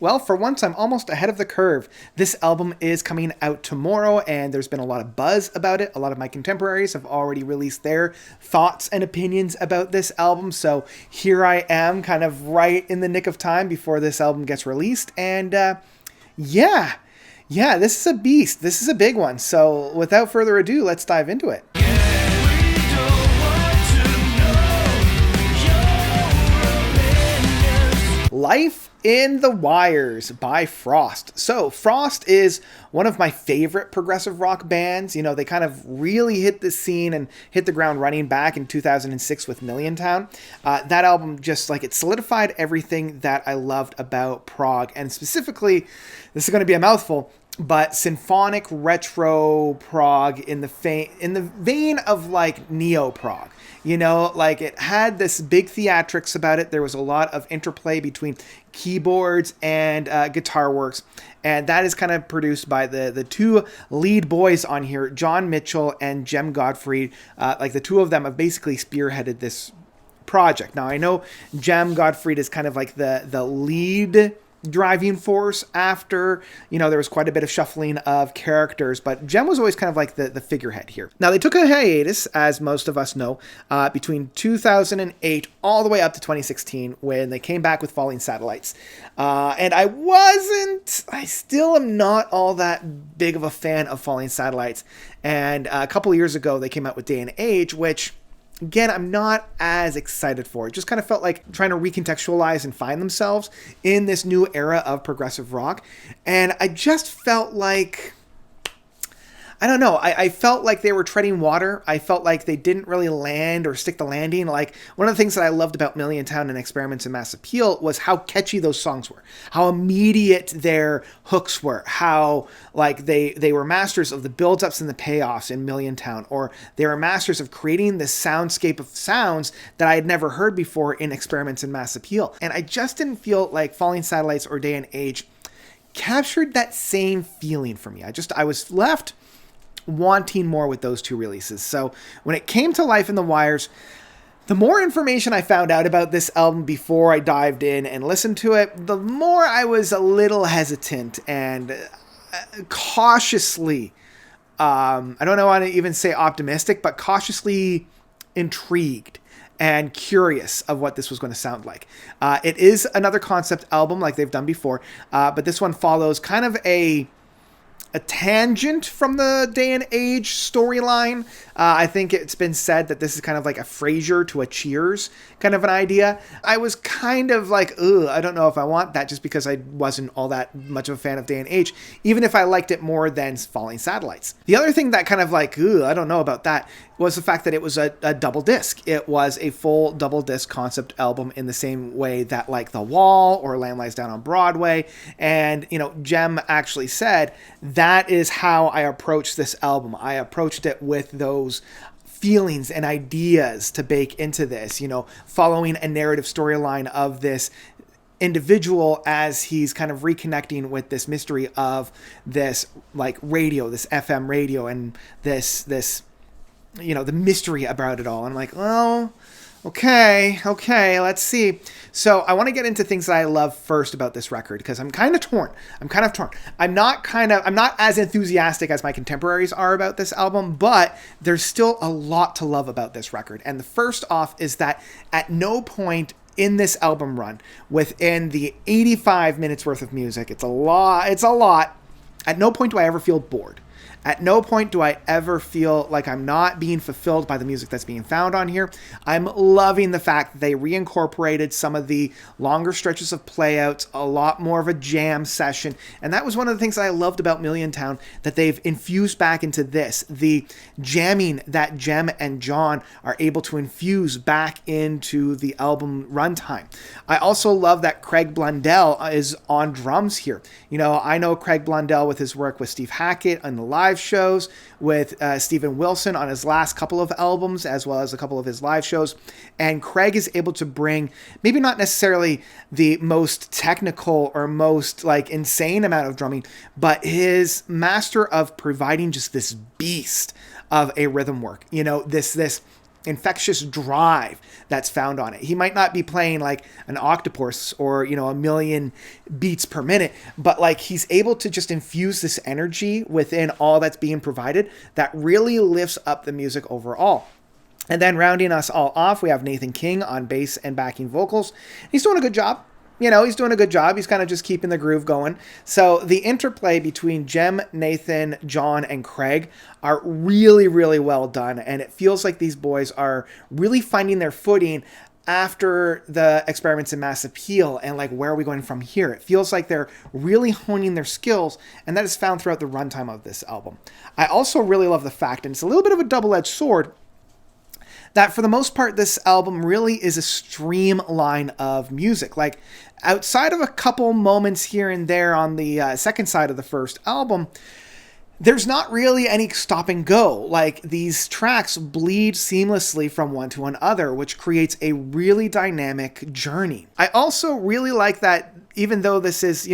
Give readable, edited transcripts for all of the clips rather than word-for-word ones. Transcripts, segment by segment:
Well, for once, I'm almost ahead of the curve. This album is coming out tomorrow, and there's been a lot of buzz about it. A lot of my contemporaries have already released their thoughts and opinions about this album, so here I am, kind of right in the nick of time before this album gets released, and yeah, this is a beast. This is a big one, so without further ado, let's dive into it. Life in the Wires by Frost. So Frost is one of my favorite progressive rock bands. You know, they kind of really hit the scene and hit the ground running back in 2006 with Milliontown. That album just it solidified everything that I loved about prog, and specifically, this is going to be a mouthful, but symphonic retro prog in the vein of neo prog. You know, it had this big theatrics about it. There was a lot of interplay between keyboards and guitar works. And that is kind of produced by the two lead boys on here, John Mitchell and Jem Gottfried. The two of them have basically spearheaded this project. Now, I know Jem Gottfried is kind of the lead driving force after, there was quite a bit of shuffling of characters, but Jem was always kind of the figurehead here. Now, they took a hiatus, as most of us know, between 2008 all the way up to 2016 when they came back with Falling Satellites. And I still am not all that big of a fan of Falling Satellites. And a couple of years ago, they came out with Day and Age, which, again, I'm not as excited for. It just kind of felt like trying to recontextualize and find themselves in this new era of progressive rock. And I just felt like, I don't know, I felt like they were treading water. I felt like they didn't really land or stick the landing. One of the things that I loved about Milliontown and Experiments in Mass Appeal was how catchy those songs were, how immediate their hooks were, how they were masters of the build-ups and the payoffs in Milliontown, or they were masters of creating this soundscape of sounds that I had never heard before in Experiments in Mass Appeal. And I just didn't feel like Falling Satellites or Day and Age captured that same feeling for me. I was left wanting more with those two releases. So when it came to Life in the Wires, the more information I found out about this album before I dived in and listened to it, the more I was a little hesitant and cautiously, I don't know how to even say optimistic, but cautiously intrigued and curious of what this was going to sound like. It is another concept album like they've done before, but this one follows kind of a tangent from the Day and Age storyline. I think it's been said that this is kind of like a Frasier to a Cheers kind of an idea. I was kind of I don't know if I want that, just because I wasn't all that much of a fan of Day and Age, even if I liked it more than Falling Satellites. The other thing that kind of I don't know about that was the fact that it was a double disc. It was a full double disc concept album in the same way that The Wall or Lamb Lies Down on Broadway. And, Jem actually said, that is how I approached this album. I approached it with those feelings and ideas to bake into this, following a narrative storyline of this individual as he's kind of reconnecting with this mystery of this radio, this FM radio, and this the mystery about it all. And I'm like, well, okay, let's see. So I want to get into things that I love first about this record, because I'm kind of torn. I'm not as enthusiastic as my contemporaries are about this album, but there's still a lot to love about this record. And the first off is that at no point in this album run, within the 85 minutes worth of music, it's a lot, at no point do I ever feel bored. At no point do I ever feel like I'm not being fulfilled by the music that's being found on here. I'm loving the fact that they reincorporated some of the longer stretches of playouts, a lot more of a jam session. And that was one of the things that I loved about Milliontown, that they've infused back into this. The jamming that Jem and John are able to infuse back into the album runtime. I also love that Craig Blundell is on drums here. I know Craig Blundell with his work with Steve Hackett on the live shows, with Steven Wilson on his last couple of albums, as well as a couple of his live shows. And Craig is able to bring maybe not necessarily the most technical or most insane amount of drumming, but his master of providing just this beast of a rhythm work. This infectious drive that's found on it. He might not be playing like an octopus or, a million beats per minute, but like he's able to just infuse this energy within all that's being provided that really lifts up the music overall. And then rounding us all off, we have Nathan King on bass and backing vocals. He's doing a good job. He's doing a good job. He's kind of just keeping the groove going. So the interplay between Jem, Nathan, John, and Craig are really, really well done. And it feels like these boys are really finding their footing after the Experiments in Mass Appeal, and like, where are we going from here? It feels like they're really honing their skills, and that is found throughout the runtime of this album. I also really love the fact, and it's a little bit of a double-edged sword, that for the most part, this album really is a streamline of music. Like, outside of a couple moments here and there on the second side of the first album, there's not really any stop and go. Like, these tracks bleed seamlessly from one to another, which creates a really dynamic journey. I also really like that, even though this is,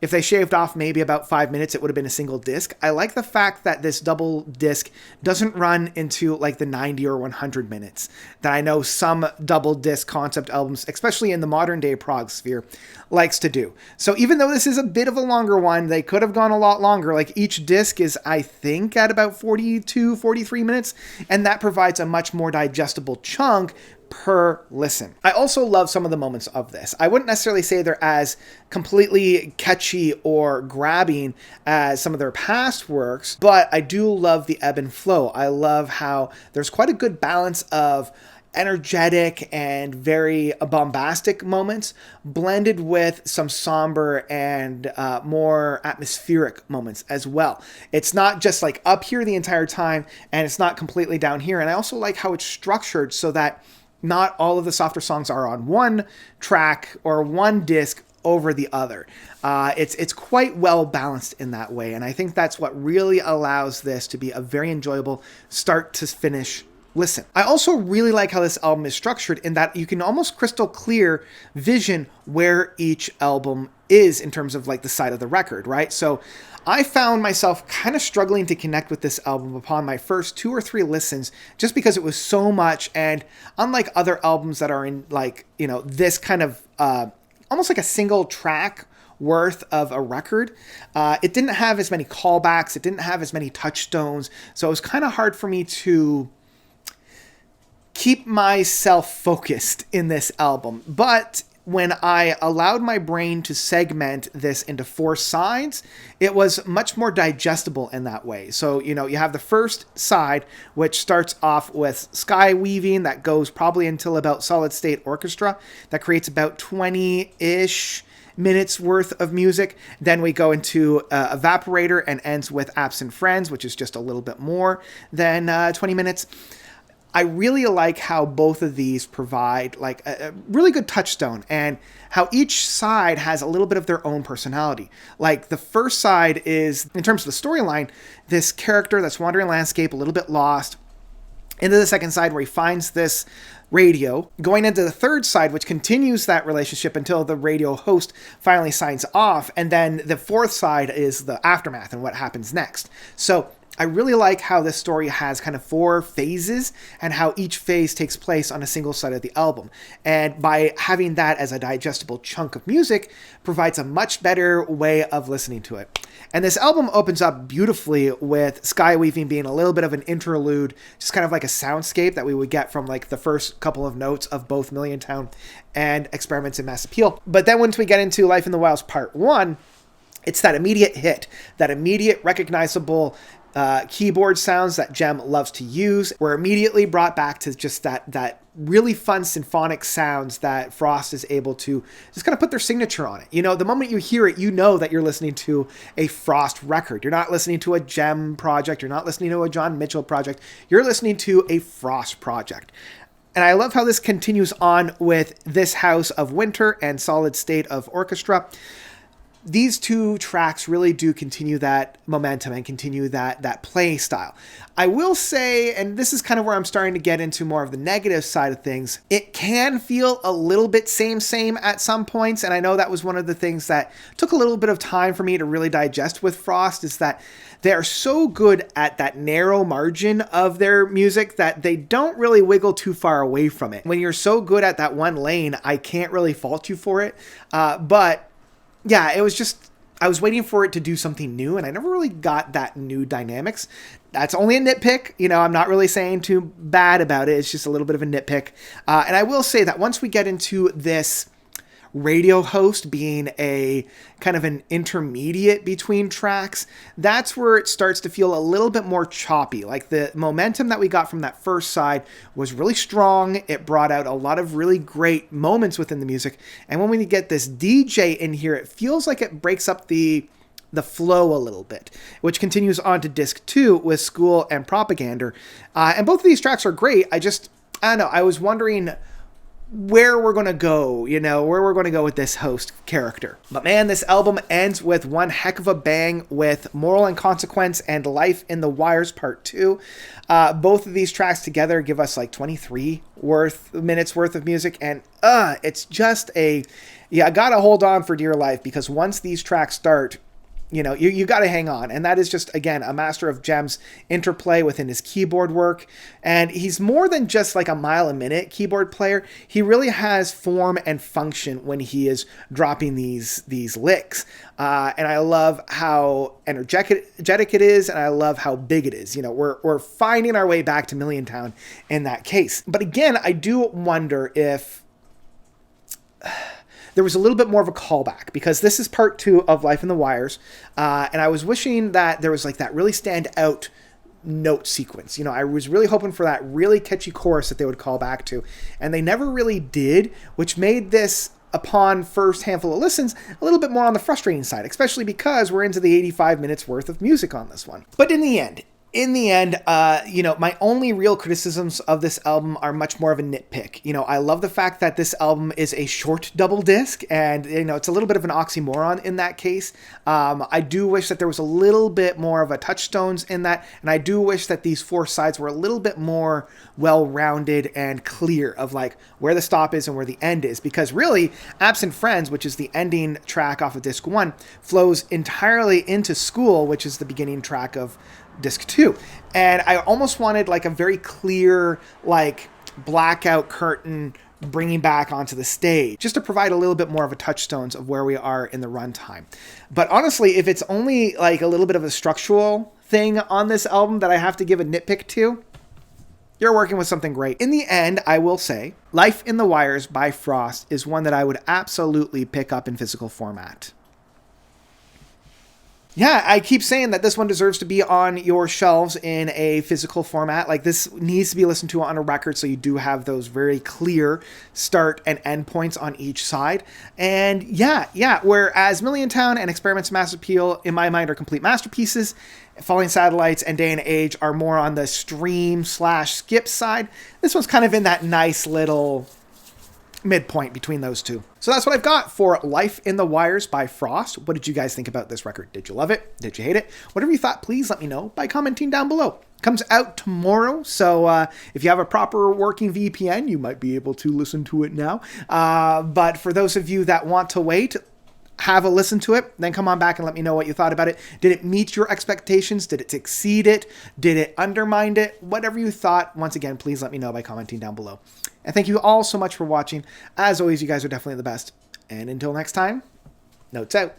if they shaved off maybe about 5 minutes, it would have been a single disc. I like the fact that this double disc doesn't run into like the 90 or 100 minutes that I know some double disc concept albums, especially in the modern day prog sphere, likes to do. So even though this is a bit of a longer one, they could have gone a lot longer. Like, each disc is, I think, at about 42, 43 minutes, and that provides a much more digestible chunk per listen. I also love some of the moments of this. I wouldn't necessarily say they're as completely catchy or grabbing as some of their past works, but I do love the ebb and flow. I love how there's quite a good balance of energetic and very bombastic moments blended with some somber and more atmospheric moments as well. It's not just like up here the entire time, and it's not completely down here. And I also like how it's structured so that not all of the softer songs are on one track or one disc over the other. It's quite well balanced in that way, and I think that's what really allows this to be a very enjoyable start to finish listen. I also really like how this album is structured in that you can almost crystal clear vision where each album is in terms of like the side of the record, right? So I found myself kind of struggling to connect with this album upon my first 2 or 3 listens, just because it was so much. And unlike other albums that are in like, this kind of almost like a single track worth of a record, it didn't have as many callbacks. It didn't have as many touchstones. So it was kind of hard for me to keep myself focused in this album. But when I allowed my brain to segment this into 4 sides, it was much more digestible in that way. So, you have the first side, which starts off with sky weaving that goes probably until about Solid State Orchestra. That creates about 20-ish minutes worth of music. Then we go into Evaporator and ends with Absent Friends, which is just a little bit more than 20 minutes. I really like how both of these provide like a really good touchstone, and how each side has a little bit of their own personality. Like, the first side is, in terms of the storyline, this character that's wandering landscape, a little bit lost, into the second side where he finds this radio, going into the third side, which continues that relationship until the radio host finally signs off. And then the fourth side is the aftermath and what happens next. So I really like how this story has kind of 4 phases, and how each phase takes place on a single side of the album. And by having that as a digestible chunk of music provides a much better way of listening to it. And this album opens up beautifully with Sky Weaving being a little bit of an interlude, just kind of like a soundscape that we would get from like the first couple of notes of both Million Town and Experiments in Mass Appeal. But then once we get into Life in the Wilds Part 1, it's that immediate hit, that immediate recognizable keyboard sounds that Jem loves to use. We're immediately brought back to just that really fun symphonic sounds that Frost is able to just kind of put their signature on it. The moment you hear it, you know that you're listening to a Frost record. You're not listening to a Jem project. You're not listening to a John Mitchell project. You're listening to a Frost project. And I love how this continues on with This House of Winter and Solid State of Orchestra. these two tracks really do continue that momentum and continue that play style. I will say, and this is kind of where I'm starting to get into more of the negative side of things, it can feel a little bit same at some points. And I know that was one of the things that took a little bit of time for me to really digest with Frost, is that they are so good at that narrow margin of their music that they don't really wiggle too far away from it. When you're so good at that one lane, I can't really fault you for it. But yeah, it was just, I was waiting for it to do something new, and I never really got that new dynamics. That's only a nitpick. I'm not really saying too bad about it. It's just a little bit of a nitpick. And I will say that once we get into this radio host being a kind of an intermediate between tracks, that's where it starts to feel a little bit more choppy. Like the momentum that we got from that first side was really strong. It brought out a lot of really great moments within the music. And when we get this DJ in here, it feels like it breaks up the flow a little bit, which continues on to disc 2 with School and Propaganda. And both of these tracks are great. I don't know. I was wondering where we're going to go, where we're going to go with this host character. But man, this album ends with one heck of a bang with Moral and Consequence and Life in the Wires Part 2. Both of these tracks together give us like 23 minutes worth of music. And it's just I gotta hold on for dear life, because once these tracks start, you got to hang on. And that is just, again, a master of Jem's interplay within his keyboard work. And he's more than just like a mile a minute keyboard player. He really has form and function when he is dropping these licks. And I love how energetic it is. And I love how big it is. We're finding our way back to Million Town in that case. But again, I do wonder if there was a little bit more of a callback, because this is part 2 of Life in the Wires. And I was wishing that there was like that really stand out note sequence. I was really hoping for that really catchy chorus that they would call back to. And they never really did, which made this, upon first handful of listens, a little bit more on the frustrating side, especially because we're into the 85 minutes worth of music on this one. But in the end, my only real criticisms of this album are much more of a nitpick. I love the fact that this album is a short double disc, and, it's a little bit of an oxymoron in that case. I do wish that there was a little bit more of a touchstones in that, and I do wish that these 4 sides were a little bit more well-rounded and clear of like where the stop is and where the end is, because really, Absent Friends, which is the ending track off of disc 1, flows entirely into School, which is the beginning track of disc 2. And I almost wanted like a very clear, like blackout curtain bringing back onto the stage, just to provide a little bit more of a touchstones of where we are in the runtime. But honestly, if it's only like a little bit of a structural thing on this album that I have to give a nitpick to, you're working with something great. In the end, I will say Life in the Wires by Frost is one that I would absolutely pick up in physical format. Yeah, I keep saying that this one deserves to be on your shelves in a physical format. Like, this needs to be listened to on a record, so you do have those very clear start and end points on each side. And yeah, whereas Million Town and Experiment's Mass Appeal, in my mind, are complete masterpieces, Falling Satellites and Day and Age are more on the stream/skip side, this one's kind of in that nice little midpoint between those two. So that's what I've got for Life in the Wires by Frost. What did you guys think about this record? Did you love it? Did you hate it? Whatever you thought, please let me know by commenting down below. Comes out tomorrow, so if you have a proper working VPN, you might be able to listen to it now. But for those of you that want to wait, have a listen to it, then come on back and let me know what you thought about it. Did it meet your expectations? Did it exceed it? Did it undermine it? Whatever you thought, once again, please let me know by commenting down below. And thank you all so much for watching. As always, you guys are definitely the best. And until next time, notes out.